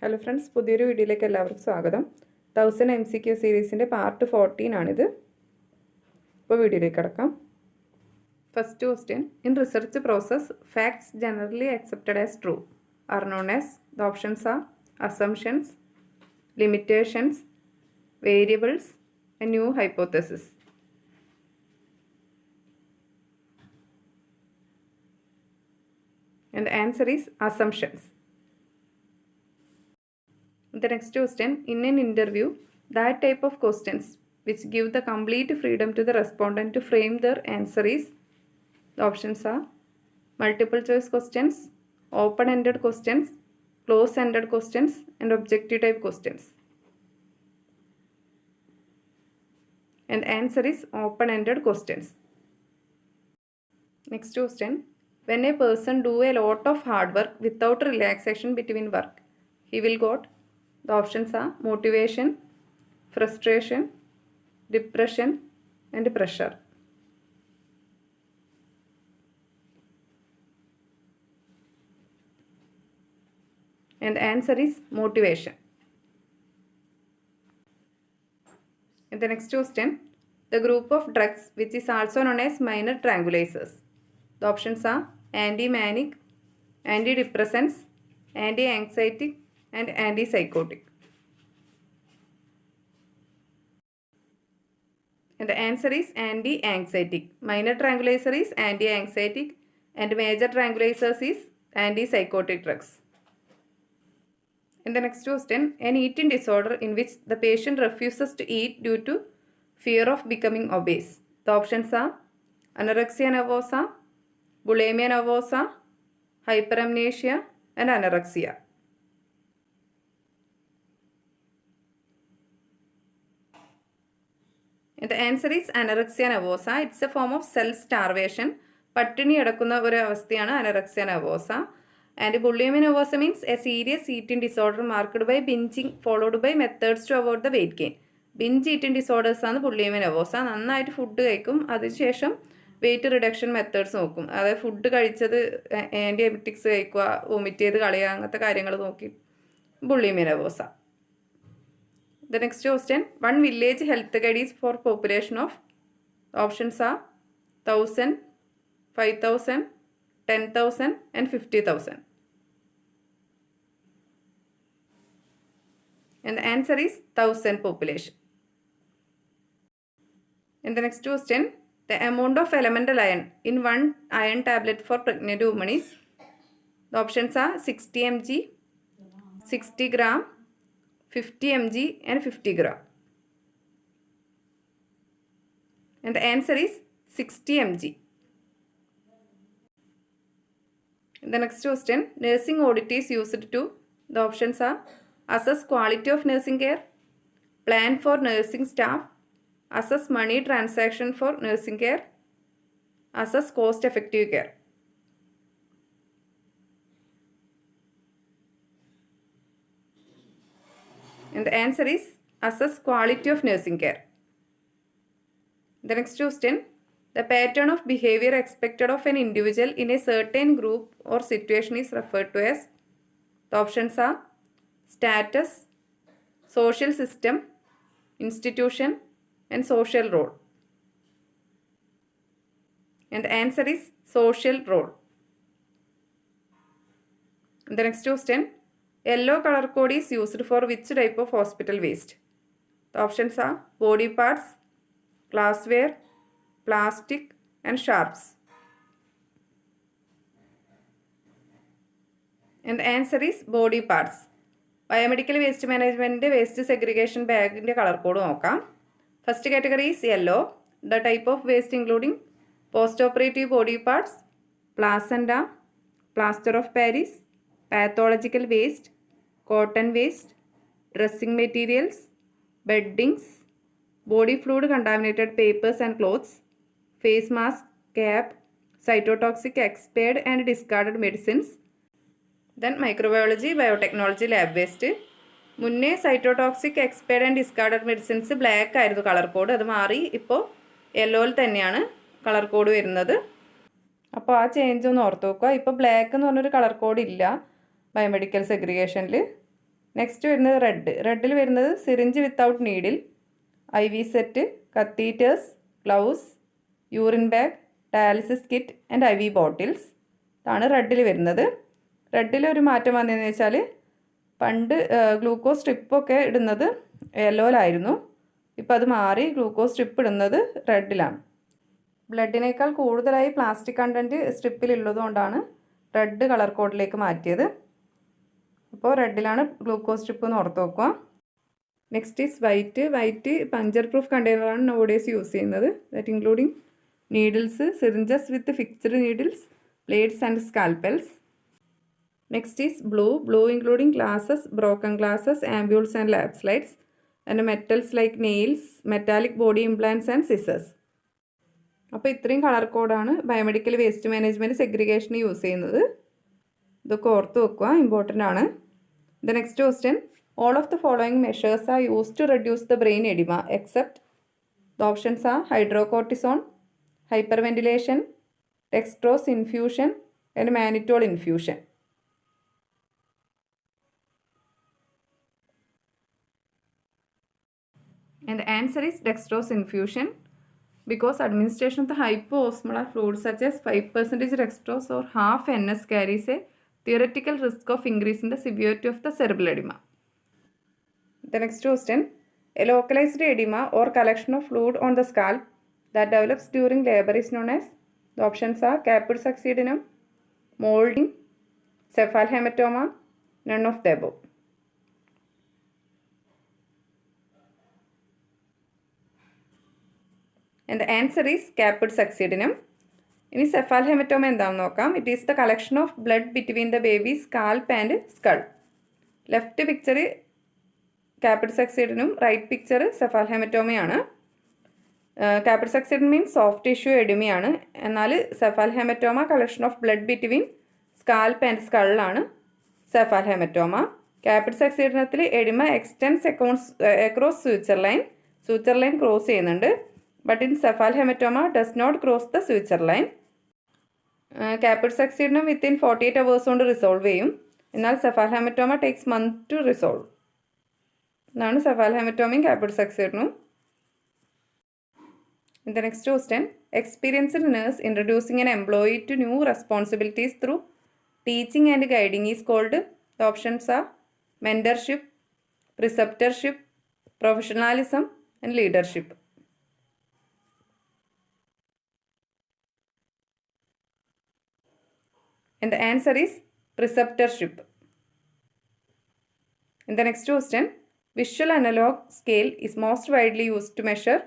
Hello friends, പുതിയൊരു വീഡിയോയിലേക്ക് എല്ലാവർക്കും സ്വാഗതം. 1000 MCQ സീരീസിൻ്റെ പാർട്ട് 14 ആണിത്. ഇപ്പോൾ വീഡിയോയിലേക്ക് കടക്കാം. First question. In research process, facts generally accepted as true are known as. The options are assumptions, limitations, variables, a new hypothesis. And the answer is assumptions. The next question. In an interview, that type of questions which give the complete freedom to the respondent to frame their answer is. The options are multiple choice questions, open-ended questions, close-ended questions, and objective type questions. And the answer is open-ended questions. Next question. When a person do a lot of hard work without relaxation between work, he will got. The options are motivation, frustration, depression, and pressure. And the answer is motivation. And the next question. The group of drugs which is also known as minor tranquilizers. The options are anti-manic, antidepressants, anti-anxietic, and antipsychotic. And the answer is anti-anxietic. Minor tranquilizer is anti-anxietic and major tranquilizers is antipsychotic drugs. And the next question. An eating disorder in which the patient refuses to eat due to fear of becoming obese. The options are anorexia nervosa, Bulimia nervosa, Hypermnesia, and Anorexia. And the answer is anorexia nervosa. It's a form of self-starvation. പട്ടിണി കിടക്കുന്ന ഒരു അവസ്ഥയാണ് anorexia nervosa. And Bulimia nervosa means a serious eating disorder marked by binging followed by methods to avoid the weight gain. Binge eating disorders ആണ് Bulimia nervosa. നന്നായിട്ട് food കഴിക്കും, അതിനുശേഷം weight reduction methods നോക്കും. അതായത് ഫുഡ് കഴിച്ചത് antibiotics കഴിക്കുക, vomit ചെയ്ത് കളയുക, അങ്ങനത്തെ കാര്യങ്ങൾ നോക്കി Bulimia nervosa. The next question. One village health guide is for population of. Options are 1000, 5000, 10,000, and 50,000. And the answer is 1000 population. And the next question. The amount of elemental iron in one iron tablet for pregnant women is. The options are 60 mg, 60 gram, 50 mg, and 50 gram. And the answer is 60 mg. The next question. Nursing audit is used to. The options are assess quality of nursing care, plan for nursing staff, assess money transaction for nursing care, assess cost effective care. And the answer is assess quality of nursing care. The next question. The pattern of behavior expected of an individual in a certain group or situation is referred to as. The options are status, social system, institution, and social role. And the answer is social role. The next question. Yellow color code is used for which type of hospital waste? The options are body parts, glassware, plastic, and sharps. And the answer is body parts. Biomedical waste management waste segregation bag in the color code നോക്കാം. First category is yellow. The type of waste including post-operative body parts, placenta, plaster of Paris, pathological waste, cotton waste, dressing materials, beddings, body fluid contaminated papers and clothes, face mask, cap, cytotoxic expired and discarded medicines. Then microbiology, biotechnology lab waste. മുന്നേ cytotoxic expired and discarded medicines black ആയിരുന്നു colour code, അത് മാറി ഇപ്പോൾ യെല്ലോയിൽ തന്നെയാണ് colour code വരുന്നത്. അപ്പോൾ ആ change ഒന്ന് ഓർത്ത് നോക്കുക. ഇപ്പോൾ ബ്ലാക്ക് എന്ന് പറഞ്ഞൊരു കളർ കോഡ് ഇല്ല ബയോമെഡിക്കൽ സെഗ്രിഗേഷനിൽ. നെക്സ്റ്റ് വരുന്നത് റെഡ്. റെഡിൽ വരുന്നത് syringe without needle, IV set, catheters, gloves, urine bag, dialysis kit and IV bottles. ഇതാണ് റെഡിൽ വരുന്നത്. റെഡിൽ ഒരു മാറ്റം വന്നതെന്ന് വെച്ചാൽ പണ്ട് ഗ്ലൂക്കോസ് സ്ട്രിപ്പൊക്കെ ഇടുന്നത് യെല്ലോയിലായിരുന്നു. ഇപ്പോൾ അത് മാറി ഗ്ലൂക്കോസ് സ്ട്രിപ്പ് ഇടുന്നത് റെഡിലാണ്. ബ്ലഡിനേക്കാൾ കൂടുതലായി പ്ലാസ്റ്റിക് കണ്ടൻറ്റ് സ്ട്രിപ്പിലുള്ളതുകൊണ്ടാണ് റെഡ് കളർ കോഡിലേക്ക് മാറ്റിയത്. അപ്പോൾ റെഡിലാണ് ഗ്ലൂക്കോസ് സ്ട്രിപ്പ് എന്ന് ഓർത്ത് വെക്കുക. Next is white. White puncture proof കണ്ടെയ്നറാണ് നowadays യൂസ് ചെയ്യുന്നത്. That including needles, syringes with fixed needles, blades and scalpels. Next is blue. Blue including glasses, broken glasses, ampoules and lab slides and metals like nails, metallic body implants and scissors. അപ്പോൾ ഇത്രയും colour കോഡാണ് biomedical waste management സെഗ്രിഗേഷന് use ചെയ്യുന്നത്. ഇതൊക്കെ ഓർത്ത് വെക്കുക, important ആണ്. The next question, all of the following measures are used to reduce the brain edema except the options are hydrocortisone, hyperventilation, dextrose infusion and mannitol infusion. And the answer is dextrose infusion, because administration of the hypoosmolar fluid such as 5% dextrose or half NS carries a theoretical risk of increasing the severity of the cerebral edema. The next question, a localized edema or collection of fluid on the scalp that develops during labor is known as, the options are caput succedaneum, molding, cephalhematoma, none of the above. And the answer is caput succedaneum. ഇനി cephalhematoma എന്താണെന്ന് നോക്കാം. It is the collection of blood between the baby scalp and skull. Left picture caput succedaneum, right picture cephalhematoma. caput succedaneum means soft tissue എഡിമയാണ്. എന്നാൽ cephalhematoma collection of blood between scalp and സ്കളാണ് cephalhematoma. caput succedaneumത്തിൽ oedema extends across suture line cross ചെയ്യുന്നുണ്ട്. But in cephalhematoma does not cross the suture line. caput succedaneum within 48 hours കൊണ്ട് resolve ചെയ്യും. എന്നാൽ cephalhematoma takes month to resolve. എന്നാണ് cephalhematomയും caput succedaneum. In the next question, experienced nurse introducing an employee to new responsibilities through teaching and guiding is called, the options are mentorship, preceptorship, professionalism and leadership. And the answer is preceptorship. In the next question, visual analog scale is most widely used to measure,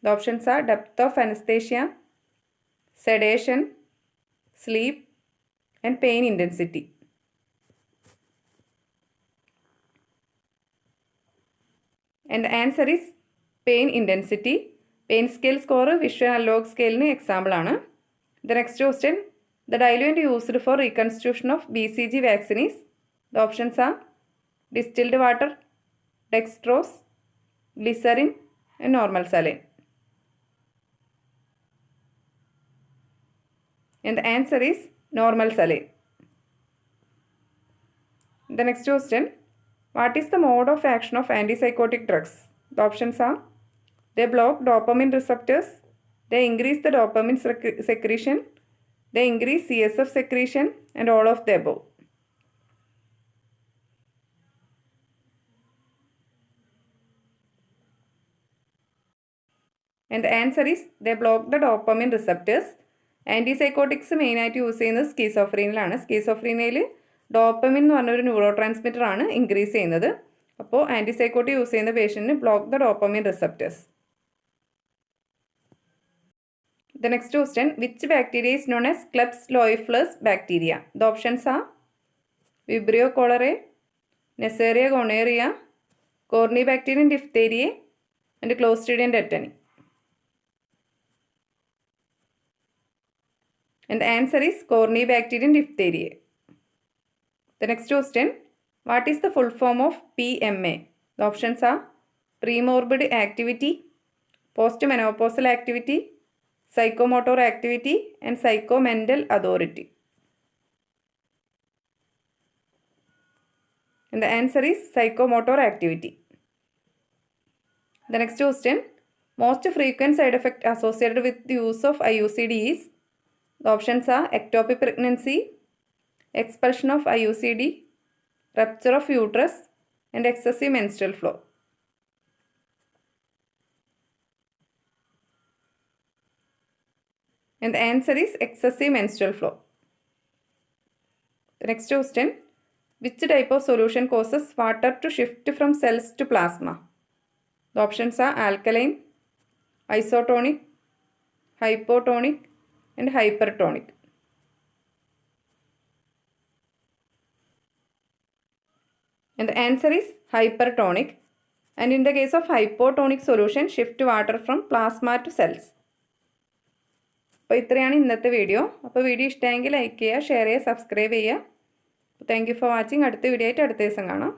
the options are depth of anesthesia, sedation, sleep and pain intensity. And the answer is pain intensity. Pain scale score visual analog scale ni example aanu. The next question, the diluent used for reconstitution of BCG vaccine is, the options are distilled water, dextrose, glycerin and normal saline. And the answer is normal saline. The next question, what is the mode of action of antipsychotic drugs? The options are, they block dopamine receptors, they increase the dopamine secretion, they increase CSF secretion and all of the above. And the answer is, they block the dopamine receptors. ആൻറ്റിസൈക്കോട്ടിക്സ് മെയിനായിട്ട് use ചെയ്യുന്നത് സ്കീസോഫ്രീനിലാണ്. സ്കീസോഫ്രീനയിൽ dopamine എന്ന് പറഞ്ഞൊരു neuro transmitter ആണ് increase ചെയ്യുന്നത്. അപ്പോൾ antipsychotic use ചെയ്യുന്ന പേഷ്യൻറ്റിന് block the dopamine receptors. The next question, which bacteria is known as Klebsiella bacteria? The options are Vibrio cholerae, Neisseriae gonorrhea, Corynebacterium diphtherae and Clostridium tetani. And the answer is Corynebacterium diphtherae. The next question, what is the full form of PMA? The options are premorbid activity, postmenopausal activity, psychomotor activity and psychomental authority. And the answer is psychomotor activity. The next question, most frequent side effect associated with the use of IUCD is, the options are ectopic pregnancy, expulsion of IUCD, rupture of uterus, and excessive menstrual flow. And the answer is excessive menstrual flow. The next question, which type of solution causes water to shift from cells to plasma? The options are alkaline, isotonic, hypotonic, and hypertonic. And the answer is hypertonic. And in the case of hypotonic solution, shift water from plasma to cells. അപ്പോൾ ഇത്രയാണ് ഇന്നത്തെ video. അപ്പോൾ video ഇഷ്ടമെങ്കിൽ like ചെയ്യുക, share ചെയ്യുക, subscribe ചെയ്യുക. Thank you for watching. അടുത്ത video ആയിട്ട് അടുത്ത ദിവസം കാണാം.